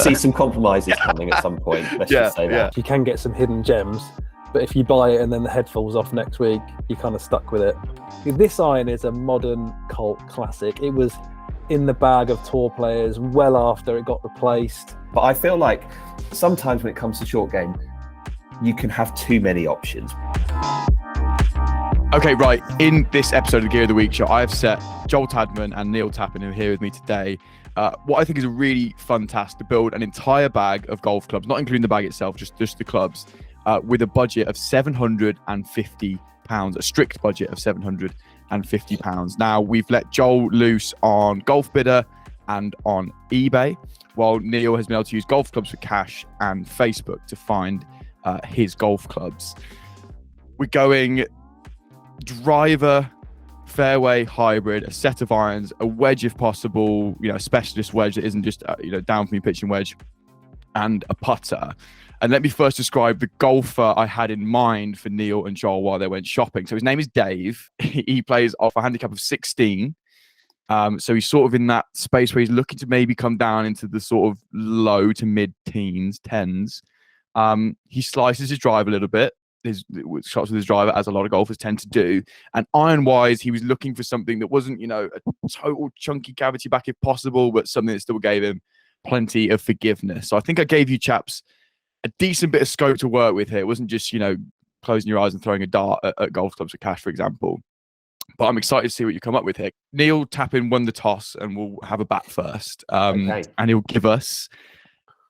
see some compromises coming at some point. Let's just say that. You can get some hidden gems, but if you buy it and then the head falls off next week, you're kind of stuck with it. This iron is a modern cult classic. It was in the bag of tour players well after it got replaced. But I feel like sometimes when it comes to short game, you can have too many options. Okay, right. In this episode of the Gear of the Week show, I have set Joel Tadman and Neil Tappin, who are here with me today. What I think is a really fun task to build an entire bag of golf clubs, not including the bag itself, just the clubs, with a budget of £750, a strict budget of £750. Now, we've let Joel loose on Golf Bidder and on eBay, while Neil has been able to use Golf Clubs for Cash and Facebook to find his golf clubs. We're going driver, fairway, hybrid, a set of irons, a wedge if possible, a specialist wedge that isn't just down from your pitching wedge, and a putter. And let me first describe the golfer I had in mind for Neil and Joel while they went shopping. So his name is Dave. He plays off a handicap of 16. So he's sort of in that space where he's looking to maybe come down into the sort of low to mid-teens, tens. He slices his drive a little bit. His shots with his driver, as a lot of golfers tend to do. And iron-wise, he was looking for something that wasn't, a total chunky cavity back if possible, but something that still gave him plenty of forgiveness. So I think I gave you chaps a decent bit of scope to work with here. It wasn't just, closing your eyes and throwing a dart at Golf Clubs for Cash, for example. But I'm excited to see what you come up with here. Neil Tappin won the toss, and we'll have a bat first. Okay. And he'll give us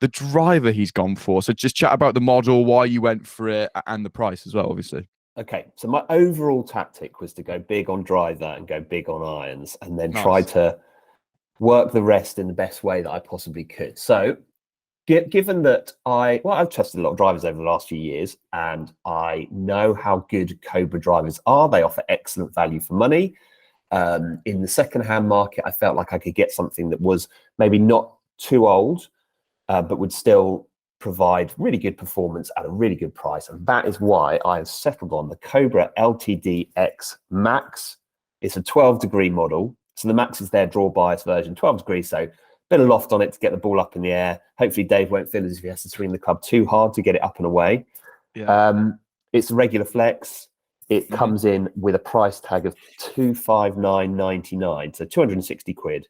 the driver he's gone for. So just chat about the model, why you went for it, and the price as well, obviously. Okay, so my overall tactic was to go big on driver and go big on irons, and then try to work the rest in the best way that I possibly could. So given that I've tested a lot of drivers over the last few years, and I know how good Cobra drivers are. They offer excellent value for money. In the second-hand market, I felt like I could get something that was maybe not too old, but would still provide really good performance at a really good price. And that is why I have settled on the Cobra LTD X Max. It's a 12-degree model. So the Max is their draw bias version, 12 degrees. So a bit of loft on it to get the ball up in the air. Hopefully Dave won't feel as if he has to swing the club too hard to get it up and away. Yeah. It's a regular flex. It comes in with a price tag of $259.99, so 260 quid.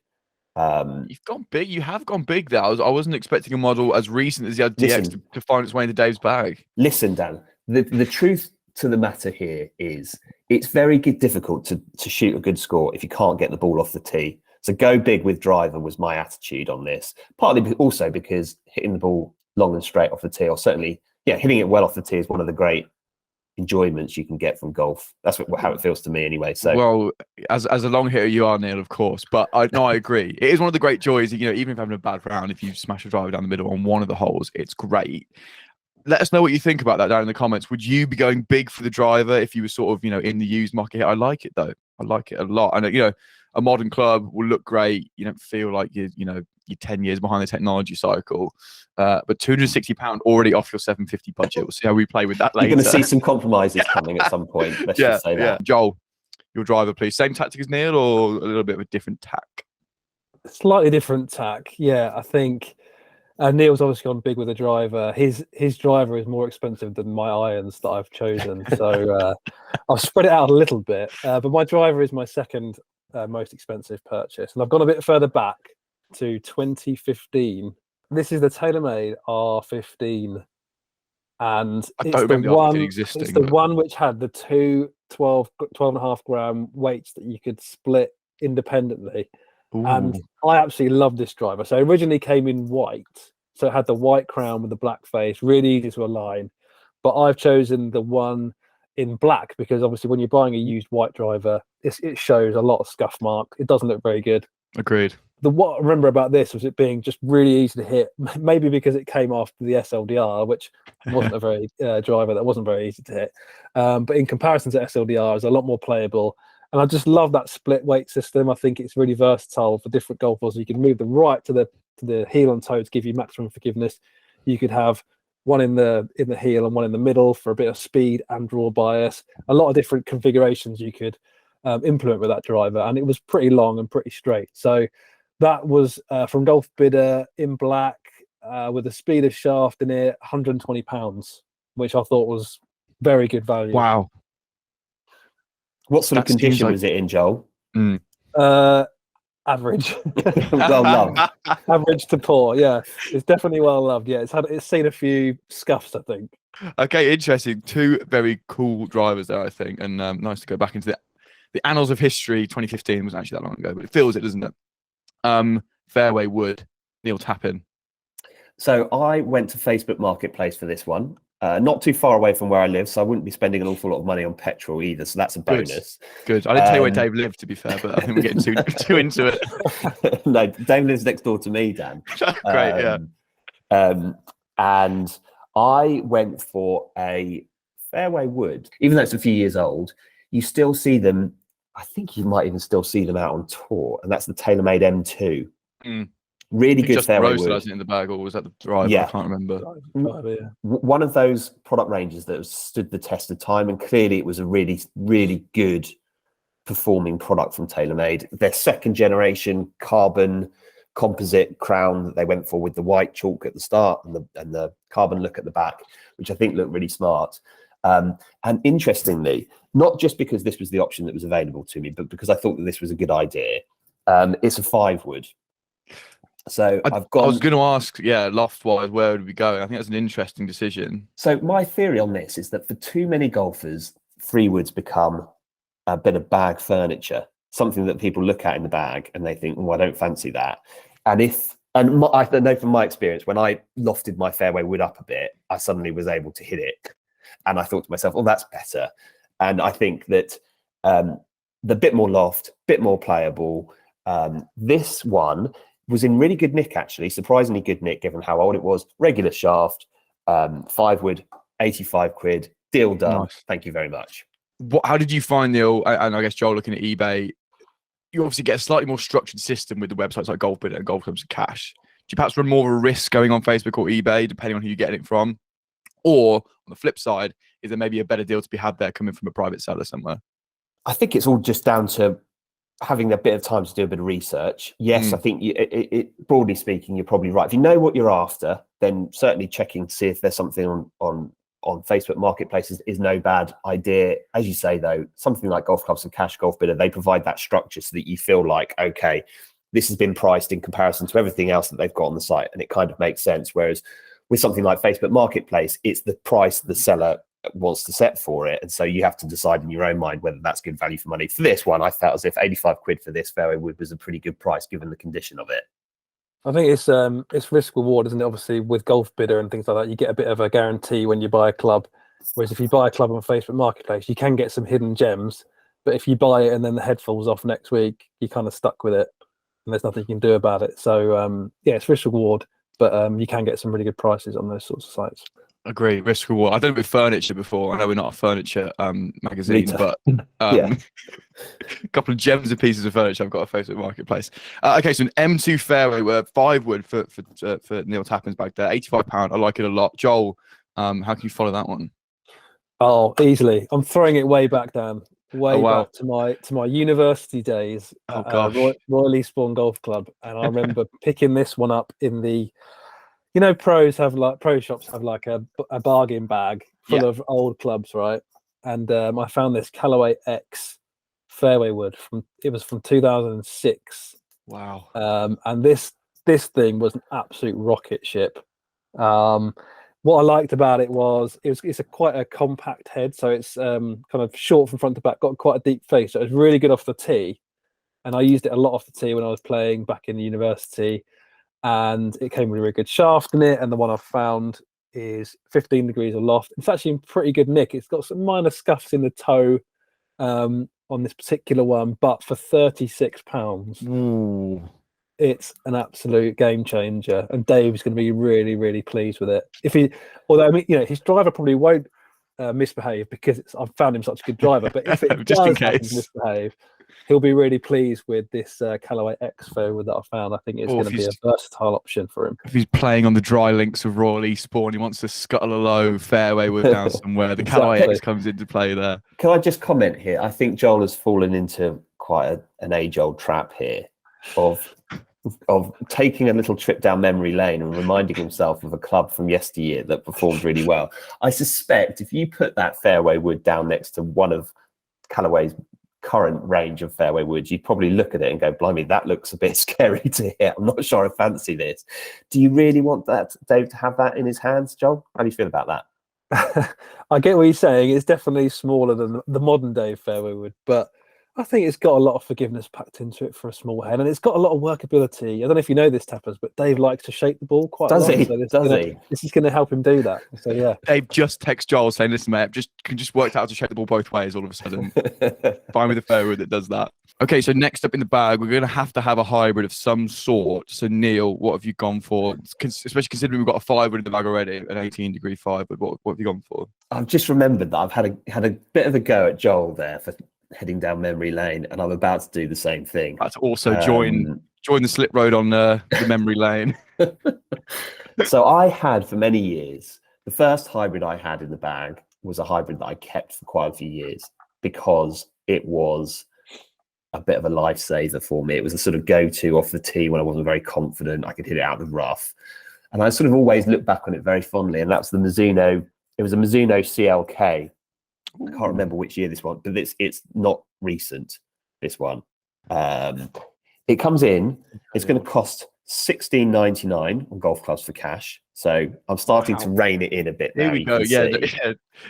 You've gone big. You have gone big there. I wasn't expecting a model as recent as the DX to find its way into Dave's bag. Listen, Dan, the truth to the matter here is it's very difficult to shoot a good score if you can't get the ball off the tee. So go big with driver was my attitude on this. Partly also because hitting the ball long and straight off the tee, or certainly, hitting it well off the tee is one of the great enjoyments you can get from golf. That's how it feels to me anyway. So, well, as a long hitter you are, Neil, of course, but I agree. It is one of the great joys, even if having a bad round, if you smash a driver down the middle on one of the holes, it's great. Let us know what you think about that down in the comments. Would you be going big for the driver if you were sort of, in the used market? I like it though. I like it a lot. And a modern club will look great. You don't feel like you're 10 years behind the technology cycle. But £260 already off your $750 budget. We'll see how we play with that later. You're going to see some compromises coming at some point. Let's just say that. Yeah. Joel, your driver, please. Same tactic as Neil, or a little bit of a different tack? Slightly different tack. Yeah, I think Neil's obviously gone big with the driver. His driver is more expensive than my irons that I've chosen. So I've spread it out a little bit. But my driver is my second most expensive purchase. And I've gone a bit further back to 2015. This is the TaylorMade R15, and it's the one which had the two 12.5 gram weights that you could split independently. Ooh. And I absolutely love this driver. So it originally came in white, so it had the white crown with the black face, really easy to align. But I've chosen the one in black because obviously when you're buying a used white driver, it shows a lot of scuff mark. It doesn't look very good. Agreed. What I remember about this was it being just really easy to hit, maybe because it came after the SLDR, which wasn't a very driver that wasn't very easy to hit. But in comparison to SLDR, it's a lot more playable. And I just love that split weight system. I think it's really versatile for different golfers. You can move the right to the heel and toe to give you maximum forgiveness. You could have one in the heel and one in the middle for a bit of speed and draw bias. A lot of different configurations you could implement with that driver, and it was pretty long and pretty straight. So that was from Golf Bidder in black. with a speeder shaft in it, £120, which I thought was very good value. Wow. What sort of That seems condition like- was it in, Joel? Average. Well loved. Average to poor, yeah. It's definitely well loved. Yeah, it's seen a few scuffs, I think. Okay, interesting. Two very cool drivers there, I think, and nice to go back into the annals of history. 2015 wasn't actually that long ago, but it feels it, doesn't it? Fairway Wood, Neil Tappin. So I went to Facebook Marketplace for this one. Not too far away from where I live, so I wouldn't be spending an awful lot of money on petrol either. So that's a bonus. Good. I didn't tell you where Dave lived, to be fair, but I think we're getting too into it. No, Dave lives next door to me, Dan. Great, yeah. And I went for a Fairway Wood. Even though it's a few years old, you still see them. I think you might even still see them out on tour, and that's the TaylorMade M2. Really good just Fairway roasted, Wood. Hasn't it, in the bag, or was that the driver? Yeah. I can't remember. One of those product ranges that has stood the test of time, and clearly it was a really, really good performing product from TaylorMade. Their second generation carbon composite crown that they went for with the white chalk at the start and the carbon look at the back, which I think looked really smart. And interestingly, not just because this was the option that was available to me, but because I thought that this was a good idea. It's a 5-wood. So I was going to ask, loft-wise, where would we go? I think that's an interesting decision. So my theory on this is that for too many golfers, 3-woods become a bit of bag furniture, something that people look at in the bag and they think, I don't fancy that. I know from my experience, when I lofted my Fairway Wood up a bit, I suddenly was able to hit it. And I thought to myself, that's better. And I think that the bit more loft, bit more playable. This one was in really good nick, actually, surprisingly good nick, given how old it was. Regular shaft, 5-wood, 85 quid, deal done. Nice. Thank you very much. How did you find, Neil, and I guess Joel, looking at eBay, you obviously get a slightly more structured system with the websites like GolfBidder and Golf Clubs and Cash. Do you perhaps run more of a risk going on Facebook or eBay, depending on who you're getting it from? Or, on the flip side, is there maybe a better deal to be had there coming from a private seller somewhere? I think it's all just down to having a bit of time to do a bit of research. Yes, I think broadly speaking, you're probably right. If you know what you're after, then certainly checking to see if there's something on Facebook Marketplace is no bad idea. As you say, though, something like Golf Clubs and Cash, Golf Bidder, they provide that structure so that you feel like, okay, this has been priced in comparison to everything else that they've got on the site, and it kind of makes sense. Whereas with something like Facebook Marketplace, it's the price the seller wants to set for it, and so you have to decide in your own mind whether that's good value for money. For this one, I felt as if 85 quid for this Fairway Wood was a pretty good price given the condition of it. I think it's risk reward, isn't it? Obviously, with Golf Bidder and things like that, you get a bit of a guarantee when you buy a club. Whereas if you buy a club on Facebook Marketplace, you can get some hidden gems. But if you buy it and then the head falls off next week, you're kind of stuck with it, and there's nothing you can do about it. So it's risk reward, but you can get some really good prices on those sorts of sites. Agree, risk reward. I've done it with furniture before. I know we're not a furniture magazine, but a couple of gems of pieces of furniture I've got a Facebook Marketplace. Okay, so an M2 Fairway, 5-wood for Neil Tappin's bag there, £85. I like it a lot. Joel, how can you follow that one? Oh, easily. I'm throwing it way back, Dan. Back to my university days at Royal Eastbourne Golf Club, and I remember picking this one up in the. Pro shops have like a bargain bag full of old clubs, right? And I found this Callaway X Fairway Wood from 2006. Wow. And this thing was an absolute rocket ship. What I liked about it was it's quite a compact head, so it's kind of short from front to back, got quite a deep face, so it was really good off the tee. And I used it a lot off the tee when I was playing back in the university. And it came with a really good shaft in it. And the one I've found is 15 degrees of loft. It's actually in pretty good nick. It's got some minor scuffs in the toe on this particular one, but for £36, it's an absolute game changer. And Dave's going to be really, really pleased with it. Although his driver probably won't misbehave because I've found him such a good driver. But if it just does in case misbehave, he'll be really pleased with this Callaway X Fairway that I found. I think it's going to be a versatile option for him. If he's playing on the dry links of Royal Eastbourne, he wants to scuttle a low Fairway Wood down somewhere. The Callaway X comes into play there. Can I just comment here? I think Joel has fallen into quite an age-old trap here of of taking a little trip down memory lane and reminding himself of a club from yesteryear that performed really well. I suspect if you put that Fairway Wood down next to one of Callaway's current range of Fairway Woods, you'd probably look at it and go, blimey, that looks a bit scary to hit. I'm not sure I fancy this. Do you really want that, Dave, to have that in his hands, Joel? How do you feel about that? I get what you're saying. It's definitely smaller than the modern day Fairway Wood, but I think it's got a lot of forgiveness packed into it for a small head, and it's got a lot of workability. I don't know if you know this, Tappers, but Dave likes to shake the ball quite a lot. This is going to help him do that. So yeah. Dave just text Joel saying, "Listen, mate, just worked out to shake the ball both ways. All of a sudden, find with a Fairway that does that." Okay, so next up in the bag, we're going to have a hybrid of some sort. So Neil, what have you gone for? Especially considering we've got a 5 wood in the bag already, an 18-degree 5 wood. What have you gone for? I've just remembered that I've had a bit of a go at Joel there for heading down memory lane, and I'm about to do the same thing. That's also join the slip road on the memory lane. So I had for many years, the first hybrid I had in the bag was a hybrid that I kept for quite a few years because it was a bit of a lifesaver for me. It was a sort of go-to off the tee when I wasn't very confident. I could hit it out of the rough, and I sort of always look back on it very fondly. And that's the Mizuno. It was a Mizuno CLK. I can't remember which year this one, but it's not recent. This one, it comes in. It's going to cost $16.99 on golf clubs for cash. So I'm starting to rein it in a bit. Here now, we go. Yeah,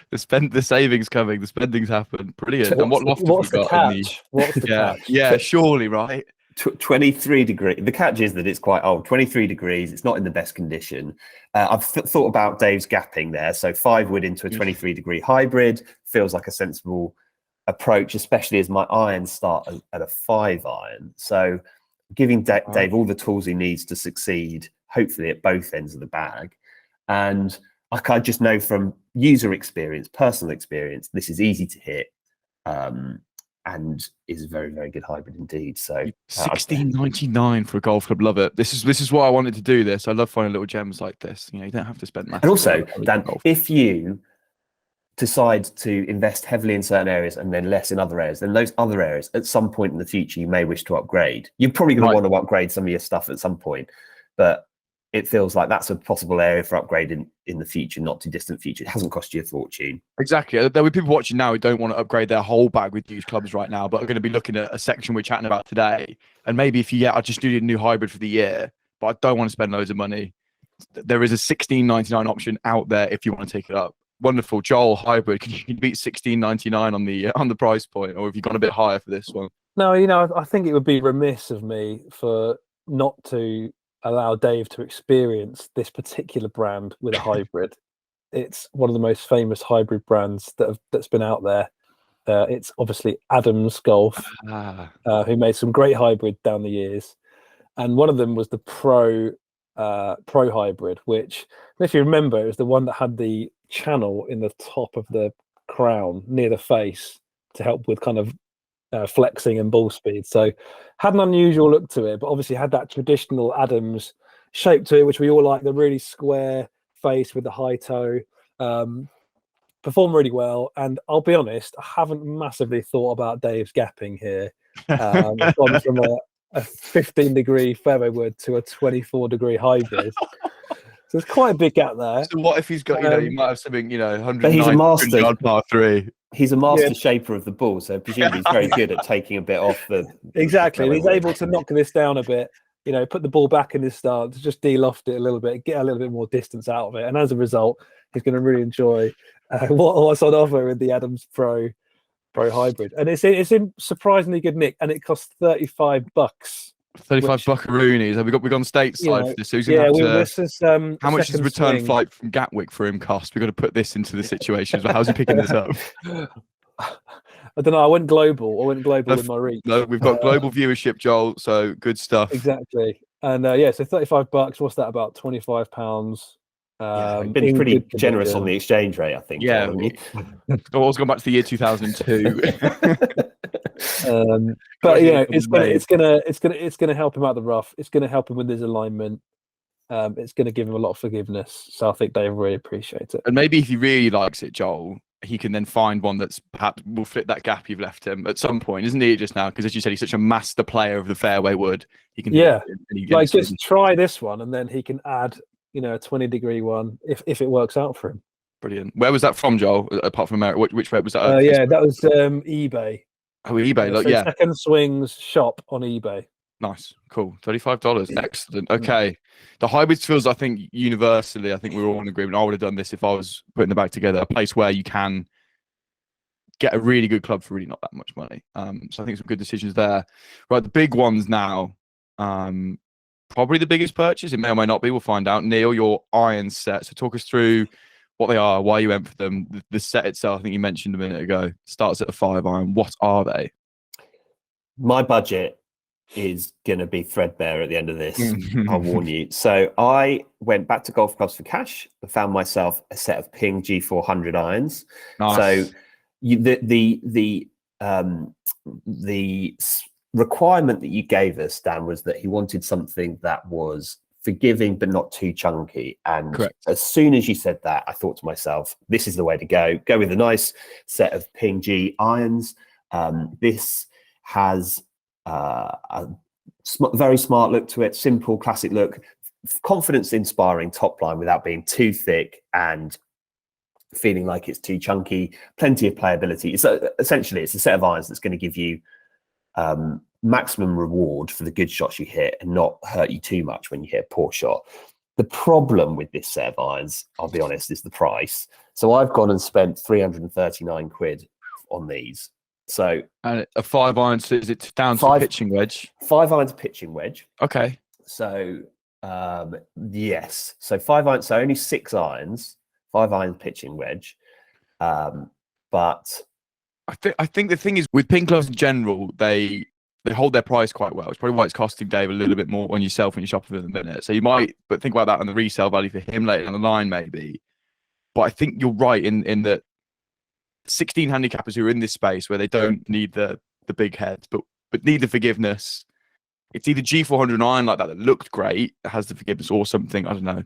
the savings coming. The spending's happened. Brilliant. And what loft have we got? Catch? What's the catch? Yeah, surely, right? 23 degrees. The catch is that it's quite old. 23 degrees. It's not in the best condition. I've thought about Dave's gapping there. So 5 wood into a 23-degree hybrid feels like a sensible approach, especially as my irons start at a 5 iron. So giving Dave all the tools he needs to succeed, hopefully at both ends of the bag. And I just know from user experience, personal experience, this is easy to hit. And is a very, very good hybrid indeed. So $16.99 for a golf club. Love it. This is what I wanted to do. I love finding little gems like this. You don't have to spend massive. And also, Dan, if you decide to invest heavily in certain areas and then less in other areas, then those other areas at some point in the future you may wish to upgrade. You're probably going to want to upgrade some of your stuff at some point, but it feels like that's a possible area for upgrade in the future, not too distant future. It hasn't cost you a fortune. Exactly. There will be people watching now who don't want to upgrade their whole bag with used clubs right now, but are going to be looking at a section we're chatting about today. And maybe if I just need a new hybrid for the year, but I don't want to spend loads of money, there is a $16.99 option out there if you want to take it up. Wonderful. Joel, hybrid, can you beat $16.99 on the price point, or have you gone a bit higher for this one? No, I think it would be remiss of me for not to allow Dave to experience this particular brand with a hybrid. It's one of the most famous hybrid brands that's been out there. It's obviously Adams Golf, who made some great hybrid down the years, and one of them was the Pro hybrid, which, if you remember, it was the one that had the channel in the top of the crown near the face to help with kind of flexing and ball speed. So had an unusual look to it, but obviously had that traditional Adams shape to it, which we all like, the really square face with the high toe. Performed really well, and I'll be honest, I haven't massively thought about Dave's gapping here. I've gone from a 15-degree fairway wood to a 24-degree hybrid. So it's quite a big gap there. So what if he's got, you might have something, 109 but he's a master yard par 3. He's a master shaper of the ball, so presumably he's very good at taking a bit off the. Exactly, and he's able to knock this down a bit. Put the ball back in his stance, just de-loft it a little bit, get a little bit more distance out of it, and as a result, he's going to really enjoy what's on offer with the Adams Pro hybrid, and it's in surprisingly good nick, and it costs $35. 35 buckaroonies. Have we gone stateside for this? So this is how much does return flight from Gatwick for him cost? We've got to put this into the situation. So how's he picking this up? I don't know. I went global with my reach. No, we've got global viewership, Joel. So good stuff. Exactly. And so $35. What's that? About £25. Been pretty generous on the exchange rate, I think. Yeah. I've also gone back to the year 2002. But it's gonna help him out the rough. It's gonna help him with his alignment. It's gonna give him a lot of forgiveness. So I think Dave really appreciates it. And maybe if he really likes it, Joel, he can then find one that's perhaps will fit that gap you've left him at some point, isn't he? Just now, because as you said, he's such a master player of the fairway wood. He can like just try this one, and then he can add a 20-degree one if it works out for him. Brilliant. Where was that from, Joel? Apart from America, which web was that? That was eBay. Oh, eBay. Second Swings shop on eBay. Nice, cool. $35. Excellent. Okay. The hybrids feels, I think, universally, I think we're all in agreement. I would have done this if I was putting the bag together. A place where you can get a really good club for really not that much money. So I think some good decisions there. Right, the big ones now. Probably the biggest purchase. It may or may not be. We'll find out. Neil, your iron set. So talk us through what they are, why you went for them. The set itself, I think you mentioned a minute ago, starts at a 5-iron. What are they? My budget is going to be threadbare at the end of this. I'll warn you. So I went back to Golf Clubs for Cash and found myself a set of Ping G400 irons. Nice. So the requirement that you gave us, Dan, was that he wanted something that was forgiving but not too chunky. And correct. As soon as you said that, I thought to myself, this is the way to go. Go with a nice set of Ping G irons. This has a very smart look to it, simple, classic look, confidence-inspiring top line without being too thick and feeling like it's too chunky. Plenty of playability. It's essentially it's a set of irons that's going to give you maximum reward for the good shots you hit and not hurt you too much when you hit a poor shot. The problem with this set of irons, I'll be honest, is the price. So I've gone and spent 339 quid on these. So and a 5-iron, so is it down to pitching wedge? 5 irons pitching wedge. Okay. So yes. So 5 irons, so only 6 irons, 5 irons pitching wedge. But I think the thing is with Ping clubs in general, they hold their price quite well. It's probably why it's costing Dave a little bit more on yourself when you shop for them in a minute. So you might, but think about that on the resale value for him later down the line, maybe. But I think you're right in that 16 handicappers who are in this space where they don't need the big heads, but need the forgiveness. It's either G400 iron like that looked great, that has the forgiveness, or something, I don't know.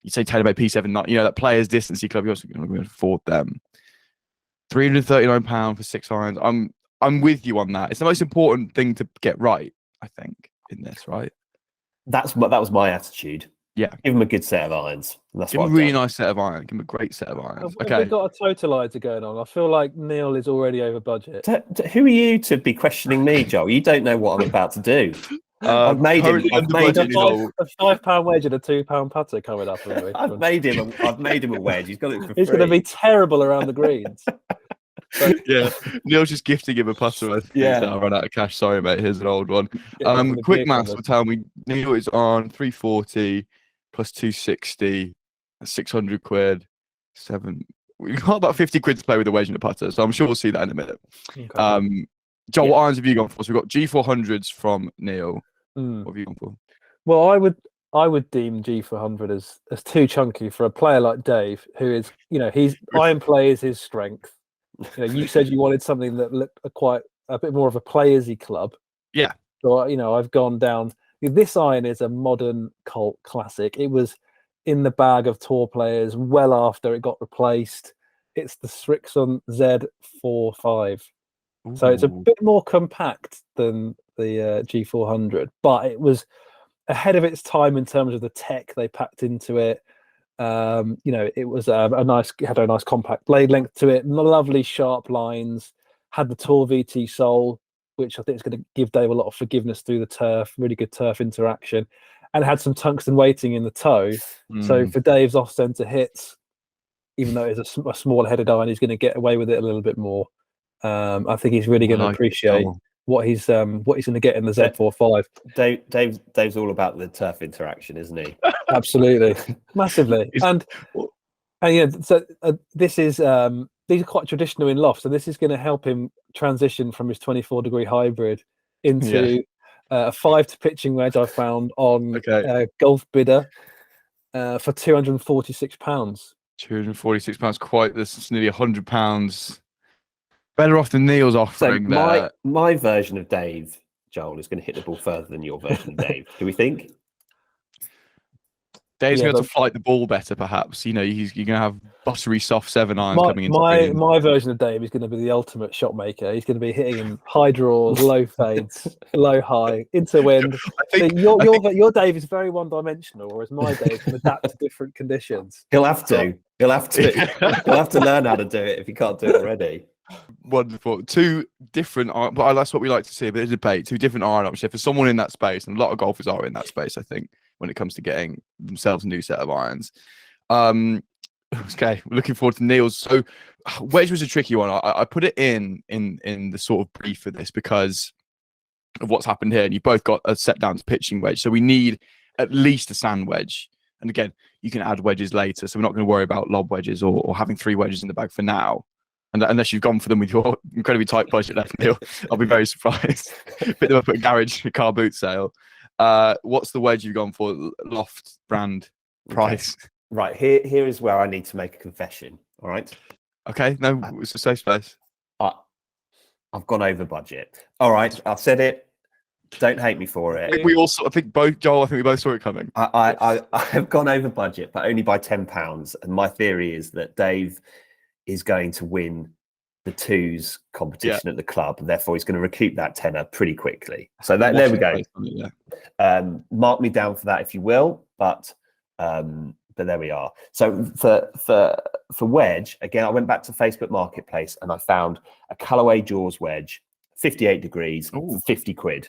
You say Taylor P7, that players distancy club, you're also going to afford them. £339 for 6 irons. I'm with you on that. It's the most important thing to get right, I think, in this, right? That was my attitude. Yeah. Give him a good set of irons. That's Give him a really nice set of irons. Give him a great set of irons. We've got a totalizer going on. I feel like Neil is already over budget. Who are you to be questioning me, Joel? You don't know what I'm about to do. I've made him a £5 wedge and a £2 putter coming up. I've made him a wedge. He's got it for free. He's going to be terrible around the greens. Yeah, Neil's just gifting him a putter. Yeah, I run out of cash. Sorry, mate. Here's an old one. Quick maths will tell me Neil is on 340 plus 260, 600 quid, We've got about 50 quid to play with the wedge and the putter, so I'm sure we'll see that in a minute. Okay. Joel, what irons have you gone for? So we've got G400s from Neil. What have you gone for? Well, I would deem G400 as too chunky for a player like Dave, who is, he's iron play is his strength. You said you wanted something that looked quite a bit more of a playersy club. Yeah. So I've gone down. This iron is a modern cult classic. It was in the bag of tour players well after it got replaced. It's the Srixon Z45. Ooh. So it's a bit more compact than the G400, but it was ahead of its time in terms of the tech they packed into it. It was had a nice compact blade length to it, lovely sharp lines, had the Tour VT sole, which I think is going to give Dave a lot of forgiveness through the turf, really good turf interaction, and had some tungsten weighting in the toe. So for Dave's off-centre hits, even though it's a small-headed iron, he's going to get away with it a little bit more. I think he's really going to appreciate what he's going to get in the Z45. Dave's all about the turf interaction, isn't he? Absolutely, massively. And so this is these are quite traditional in loft, so this is going to help him transition from his 24-degree hybrid into a 5 to pitching wedge I found on Golf Bidder for £246. £246, quite. This is nearly £100. Better off than Neil's offering. So my version of Dave, Joel, is going to hit the ball further than your version of Dave. Do we think? Dave's Yeah, going to flight the ball better, perhaps. You know, you're going to have buttery soft 7-irons coming into my version of Dave is going to be the ultimate shot maker. He's going to be hitting high draws, low fades, low high, into wind. Your Dave is very one-dimensional, whereas my Dave can adapt to different conditions. He'll have to. He'll have to learn how to do it if he can't do it already. Wonderful. Two different, but that's what we like to see. But a debate, two different iron options for someone in that space, and a lot of golfers are in that space, I think, when it comes to getting themselves a new set of irons. Okay, we're looking forward to Neil's. So, wedge was a tricky one. I put it in the sort of brief for this because of what's happened here, and you both got a set down to pitching wedge. So we need at least a sand wedge. And again, you can add wedges later, so we're not going to worry about lob wedges or having 3 wedges in the bag for now. And unless you've gone for them with your incredibly tight budget left, Neil, I'll be very surprised. Pick them up at a garage, a car boot sale. What's the wedge you've gone for? Loft, brand, price? Okay. Right, here is where I need to make a confession. All right. Okay, no, it's a safe space. I've gone over budget. All right, I've said it. Don't hate me for it. I think Joel, we both saw it coming. I have gone over budget, but only by £10. And my theory is that Dave is going to win the twos competition at the club, and therefore he's going to recoup that tenner pretty quickly. So there we go. Mark me down for that if you will, but there we are. So for wedge, again, I went back to Facebook Marketplace and I found a Callaway Jaws wedge, 58 degrees, for 50 quid.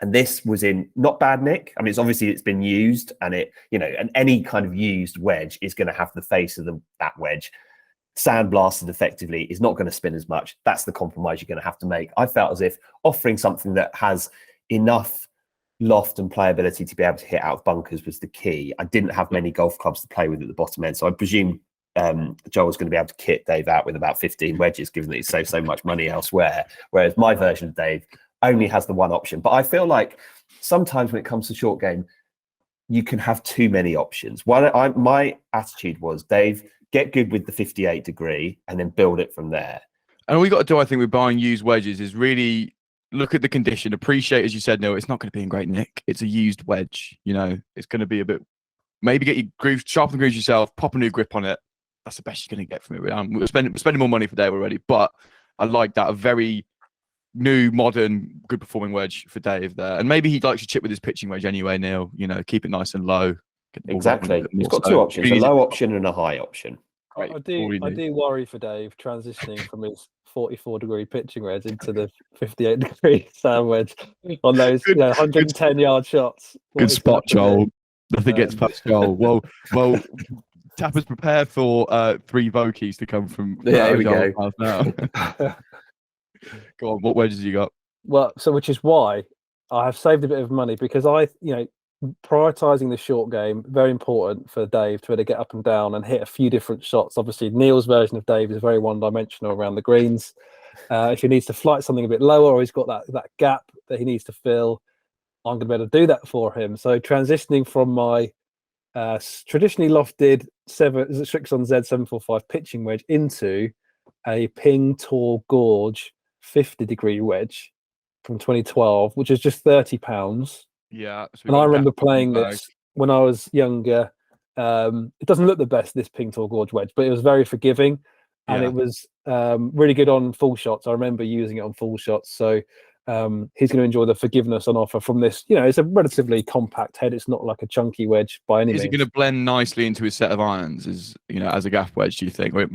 And this was in not bad nick. I mean, it's been used, and and any kind of used wedge is going to have the face of that wedge sandblasted effectively, is not going to spin as much. That's the compromise you're going to have to make. I felt as if offering something that has enough loft and playability to be able to hit out of bunkers was the key. I didn't have many golf clubs to play with at the bottom end, so I presume Joel was going to be able to kit Dave out with about 15 wedges, given that he saved so much money elsewhere, whereas my version of Dave only has the one option. But I feel like sometimes when it comes to short game, you can have too many options. My attitude was, Dave, get good with the 58 degree and then build it from there. And all we got to do, I think, with buying used wedges is really look at the condition, appreciate, as you said, Neil, it's not going to be in great nick. It's a used wedge. It's going to be a bit, maybe get your grooves, sharpen the grooves yourself, pop a new grip on it. That's the best you're going to get from it. We're spending more money for Dave already, but I like that. A very new, modern, good performing wedge for Dave there. And maybe he'd like to chip with his pitching wedge anyway, Neil. Keep it nice and low. Exactly. He's got 2 options, a low option and a high option. Great. I do worry for Dave transitioning from his 44-degree pitching wedge into the 58-degree sand wedge on those 110-yard shots. Good spot, Joel. Nothing gets past Joel. Well, Tappers prepare for 3 Vokies to come from. Yeah, here we go. Now. Go on, what wedges you got? Well, which is why I have saved a bit of money, because prioritizing the short game, very important for Dave to be able to get up and down and hit a few different shots. Obviously, Neil's version of Dave is very one-dimensional around the greens. If he needs to flight something a bit lower, or he's got that gap that he needs to fill, I'm going to be able to do that for him. So transitioning from my traditionally lofted Strixon Z745 pitching wedge into a Ping Tor Gorge 50-degree wedge from 2012, which is just £30. Yeah. And I remember playing this when I was younger. It doesn't look the best, this Ping Tor Gorge wedge, but it was very forgiving, and it was really good on full shots. I remember using it on full shots. So he's going to enjoy the forgiveness on offer from this. It's a relatively compact head. It's not like a chunky wedge by any means. Is it going to blend nicely into his set of irons as a gaff wedge, do you think? Or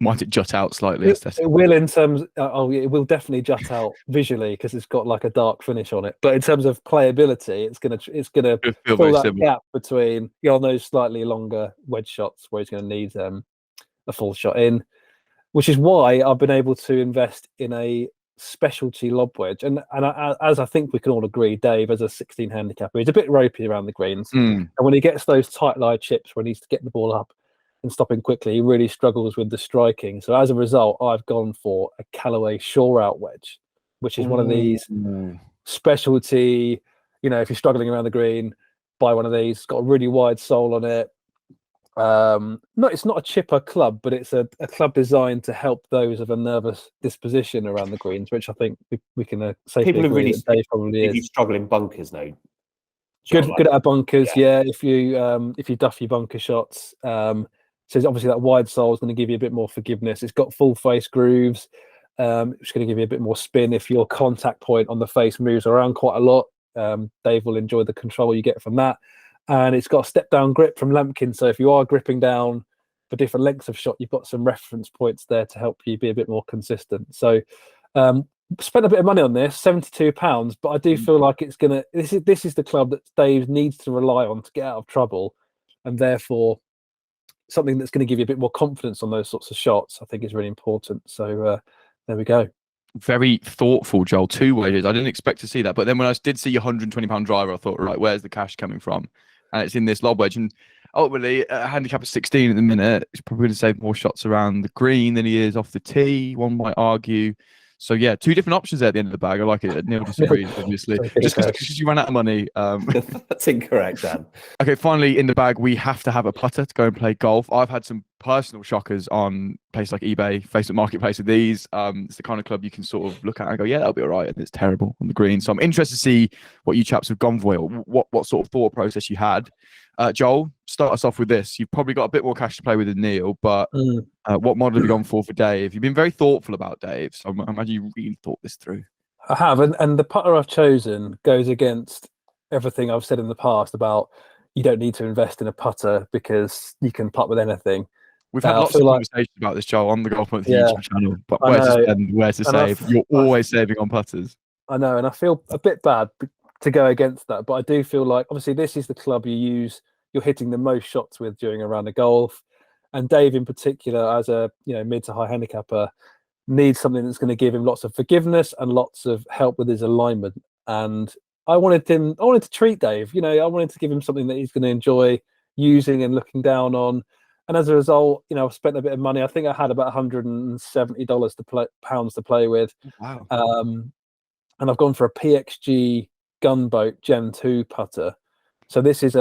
might it jut out slightly? It will in terms, it will definitely jut out visually because it's got like a dark finish on it. But in terms of playability, it's going to fill that gap between those slightly longer wedge shots where he's going to need a full shot in, which is why I've been able to invest in a specialty lob wedge, and as I think we can all agree, Dave, as a 16 handicapper, he's a bit ropey around the greens, and when he gets those tight lie chips where he needs to get the ball up and stopping quickly, he really struggles with the striking. So as a result, I've gone for a Callaway shore out wedge, which is one of these specialty, if you're struggling around the green, buy one of these. It's got a really wide sole on it. It's not a chipper club, but it's a club designed to help those of a nervous disposition around the greens, which I think we can safely people are really Dave probably if you struggle in bunkers, no. Good at our bunkers. Yeah, if you duff your bunker shots, so obviously that wide sole is going to give you a bit more forgiveness. It's got full face grooves. It's going to give you a bit more spin if your contact point on the face moves around quite a lot. Dave will enjoy the control you get from that, and it's got a step down grip from Lemkin. So if you are gripping down for different lengths of shot, you've got some reference points there to help you be a bit more consistent. So spent a bit of money on this, £72, but I do feel like it's gonna. This is the club that Dave needs to rely on to get out of trouble, and therefore something that's going to give you a bit more confidence on those sorts of shots. I think is really important. So there we go. Very thoughtful, Joel. 2 wedges. I didn't expect to see that, but then when I did see your £120 driver, I thought, right, where's the cash coming from? And it's in this lob wedge. And ultimately, a handicap of 16 at the minute, he's probably going to save more shots around the green than he is off the tee. One might argue. So yeah, 2 different options there at the end of the bag. I like it. Neil disagrees, obviously, just because you ran out of money. That's incorrect, Dan. Okay, finally in the bag, we have to have a putter to go and play golf. I've had some personal shockers on places like eBay, Facebook Marketplace with these. It's the kind of club you can sort of look at and go, yeah, that'll be all right. And it's terrible on the green. So I'm interested to see what you chaps have gone for, or what sort of thought process you had. Joel, start us off with this. You've probably got a bit more cash to play with than Neil, but what model have you gone for Dave? You've been very thoughtful about Dave, so I imagine you really thought this through. I have, and the putter I've chosen goes against everything I've said in the past about you don't need to invest in a putter because you can putt with anything. We've had lots of conversations about this, Joel, on the Golf Point YouTube channel, but where to spend, where to save. You're always saving on putters. I know, and I feel a bit bad to go against that, but I do feel like obviously this is the club you're hitting the most shots with during a round of golf, and Dave in particular, as a mid to high handicapper, needs something that's going to give him lots of forgiveness and lots of help with his alignment. And I wanted to treat Dave. I wanted to give him something that he's going to enjoy using and looking down on. And as a result, I've spent a bit of money. I think I had about $170 pounds to play with. Wow. And I've gone for a PXG Gunboat Gen 2 putter. So this is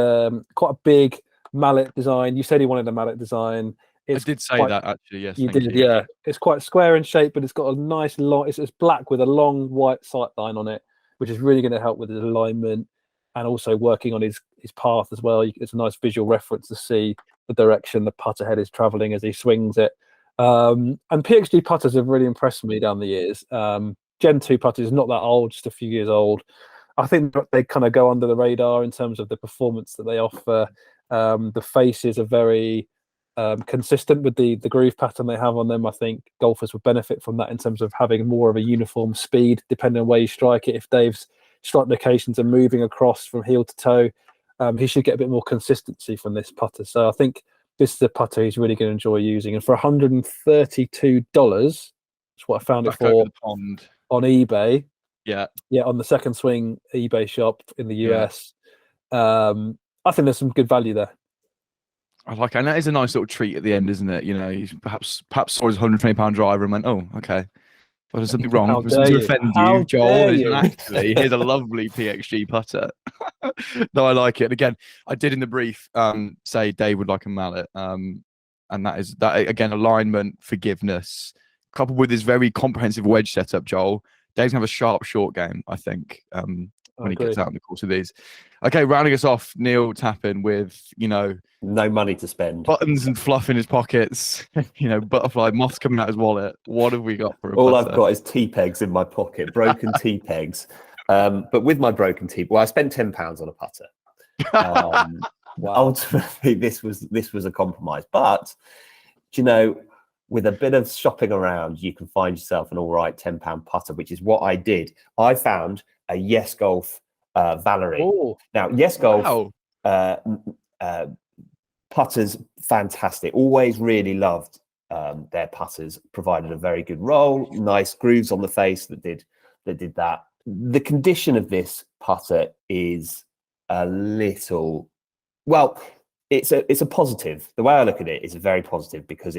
quite a big mallet design. You said he wanted a mallet design. I did say that actually. Yes, you did. Yeah, it's quite square in shape, but it's got a nice long. It's black with a long white sight line on it, which is really going to help with his alignment and also working on his path as well. It's a nice visual reference to see the direction the putter head is traveling as he swings it. And PXG putters have really impressed me down the years. Gen 2 putters is not that old, just a few years old. I think they kind of go under the radar in terms of the performance that they offer. The faces are very consistent with the groove pattern they have on them. I think golfers would benefit from that in terms of having more of a uniform speed, depending on where you strike it. If Dave's strike locations are moving across from heel to toe, he should get a bit more consistency from this putter. So I think this is a putter he's really going to enjoy using. And for $132, that's what I found it for on eBay. Yeah, on the Second Swing eBay shop in the US. I think there's some good value there. I like it. And that is a nice little treat at the end, isn't it? He perhaps saw his £120 driver and went, oh, okay. Well, there's something wrong. To offend you, Joel. Actually, here's a lovely PXG putter. No, I like it. And again, I did in the brief say Dave would like a mallet. And that is again, alignment, forgiveness, coupled with this very comprehensive wedge setup, Joel. Dave's going to have a sharp short game, I think, when he gets out in the course of these. Okay, rounding us off, Neil Tappin with, no money to spend. Buttons and fluff in his pockets, butterfly moths coming out his wallet. What have we got for a All putter? I've got is T-pegs in my pocket, broken T-pegs. But with my broken I spent £10 on a putter. Wow. Ultimately, this was a compromise. But, with a bit of shopping around, you can find yourself an all right £10 putter, which is what I did. I found a Yes Golf Valerie. Ooh. Now, Yes Golf putters, fantastic. Always really loved their putters. Provided a very good roll, nice grooves on the face that did that. The condition of this putter is a little, well, it's a positive. The way I look at it is a very positive because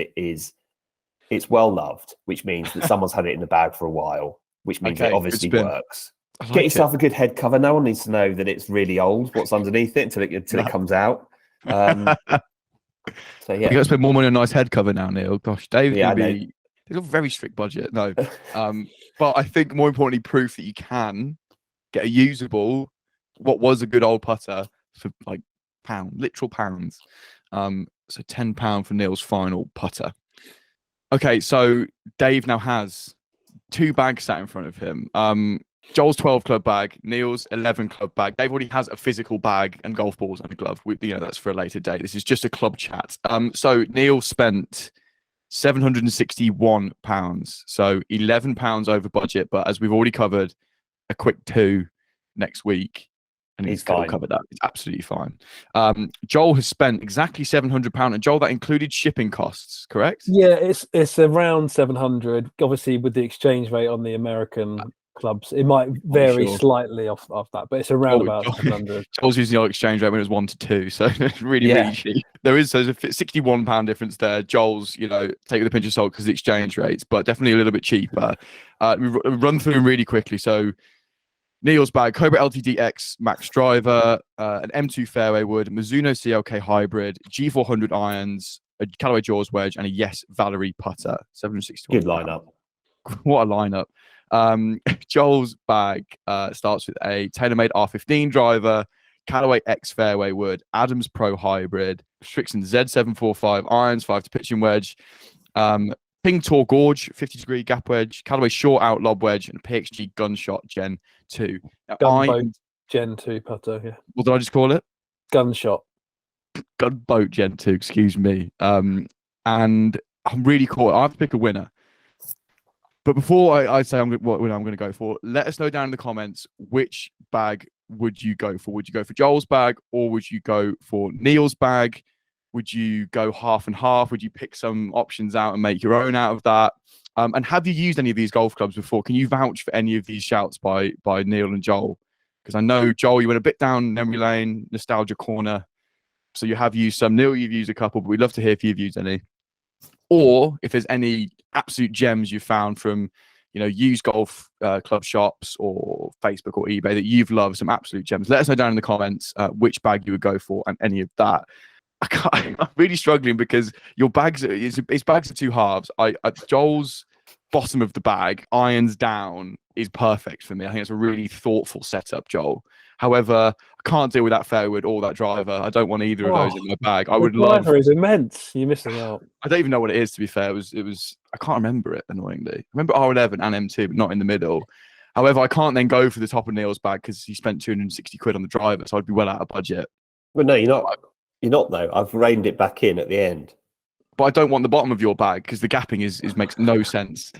it's well loved, which means that someone's had it in the bag for a while, which means it obviously works. Get yourself a good head cover. No one needs to know that it's really old, what's underneath it until it comes out. So you got to spend more money on a nice head cover now, Neil. Gosh, Dave's going to be. He's got a very strict budget. No, but I think more importantly, proof that you can get a usable what was a good old putter for like literal pounds. So £10 for Neil's final putter. Okay, so Dave now has 2 bags sat in front of him. Joel's 12 club bag, Neil's 11 club bag. Dave already has a physical bag and golf balls and a glove. That's for a later date. This is just a club chat. So Neil spent £761, so £11 over budget. But as we've already covered, a quick 2 next week, and he's covered that. It's absolutely fine. Joel has spent exactly £700, and Joel, that included shipping costs, correct? Yeah, it's around 700. Obviously, with the exchange rate on the American clubs, it might vary slightly off that, but it's around about 700. Joel's using the old exchange rate when it was 1 to 2, so it's really cheap. There's a £61 difference there. Joel's, take with a pinch of salt because of the exchange rates, but definitely a little bit cheaper. We run through them really quickly. So Neil's bag: Cobra LTD X Max driver, an M2 Fairway Wood, Mizuno CLK hybrid, G400 irons, a Callaway Jaws wedge, and a Yes Valerie putter. 761. Good lineup. What a lineup. Joel's bag starts with a TaylorMade R15 driver, Callaway X Fairway Wood, Adams Pro hybrid, Strixon Z745 irons, 5 to pitching wedge, Ping Tour Gorge 50-degree gap wedge, Callaway Short Out lob wedge, and PXG Gunshot Gen 2. Gunboat Gen 2 putter. Yeah. What did I just call it? Gunshot. Gunboat Gen 2. Excuse me. And I'm really caught. I have to pick a winner. But before I say what winner I'm going to go for, let us know down in the comments which bag would you go for. Would you go for Joel's bag, or would you go for Neil's bag? Would you go half and half? Would you pick some options out and make your own out of that? And have you used any of these golf clubs before? Can you vouch for any of these shouts by Neil and Joel? Because I know, Joel, you went a bit down memory lane, nostalgia corner. So you have used some. Neil, you've used a couple, but we'd love to hear if you've used any. Or if there's any absolute gems you found from, used golf club shops or Facebook or eBay that you've loved, some absolute gems. Let us know down in the comments which bag you would go for and any of that. I'm really struggling because your bags, his bags are 2 halves. Joel's bottom of the bag, irons down, is perfect for me. I think it's a really thoughtful setup, Joel. However, I can't deal with that fairwood or that driver. I don't want either of those in my bag. I would love. The driver is immense. You're missing out. I don't even know what it is, to be fair. It was. I can't remember it, annoyingly. I remember R11 and M2, but not in the middle. However, I can't then go for the top of Neil's bag because he spent 260 quid on the driver, so I'd be well out of budget. Well, no, you're not. You're not, though. I've reined it back in at the end. But I don't want the bottom of your bag because the gapping is makes no sense.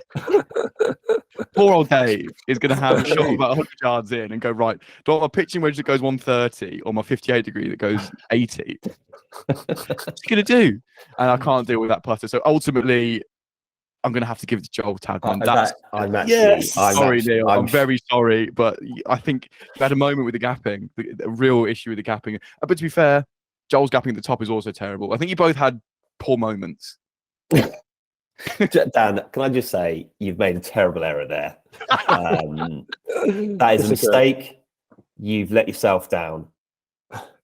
Poor old Dave is going to have a shot about 100 yards in and go, right, do I want my pitching wedge that goes 130 or my 58 degree that goes 80? What's he going to do? And I can't deal with that putter. So ultimately, I'm going to have to give it to Joel Tadman. Sorry, Neil. I'm very sorry. But I think you had a moment with the gapping, a real issue with the gapping. But to be fair, Joel's gapping at the top is also terrible. I think you both had poor moments. Dan, can I just say you've made a terrible error there. That is a mistake. You've let yourself down.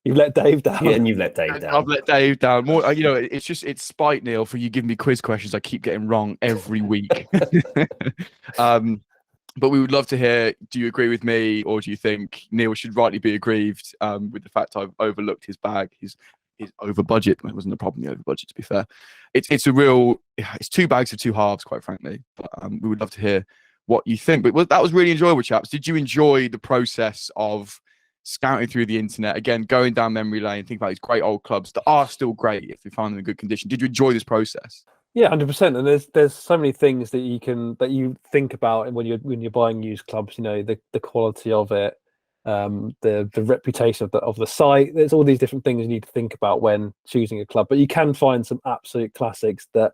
You've let Dave down. Yeah, and you've let Dave down. I've let Dave down. More, it's spite, Neil, for you giving me quiz questions I keep getting wrong every week. But we would love to hear, do you agree with me, or do you think Neil should rightly be aggrieved with the fact I've overlooked his bag, his over budget? It wasn't a problem, the over budget, to be fair. It's 2 bags of 2 halves, quite frankly. But we would love to hear what you think. But that was really enjoyable, chaps. Did you enjoy the process of scouting through the internet, again, going down memory lane, think about these great old clubs that are still great if you find them in good condition? Did you enjoy this process? Yeah, 100%. And there's so many things that you think about when you're buying used clubs. The quality of it, the reputation of the site. There's all these different things you need to think about when choosing a club. But you can find some absolute classics that,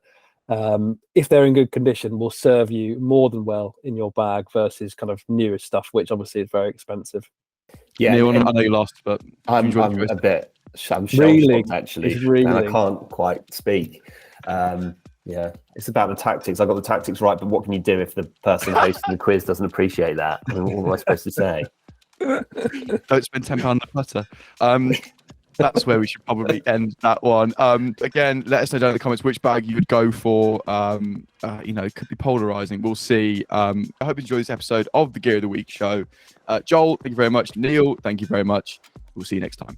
if they're in good condition, will serve you more than well in your bag versus kind of newer stuff, which obviously is very expensive. Yeah, Neil, I know you lost, but I'm a bit. I'm really, actually, and I can't quite speak. Yeah, it's about the tactics. I got the tactics right, but what can you do if the person hosting the quiz doesn't appreciate that? I mean, what am I supposed to say? Don't spend £10 on the putter. That's where we should probably end that one. Again, let us know down in the comments which bag you would go for. It could be polarizing. We'll see. I hope you enjoyed this episode of the Gear of the Week show. Joel, thank you very much. Neil, thank you very much. We'll see you next time.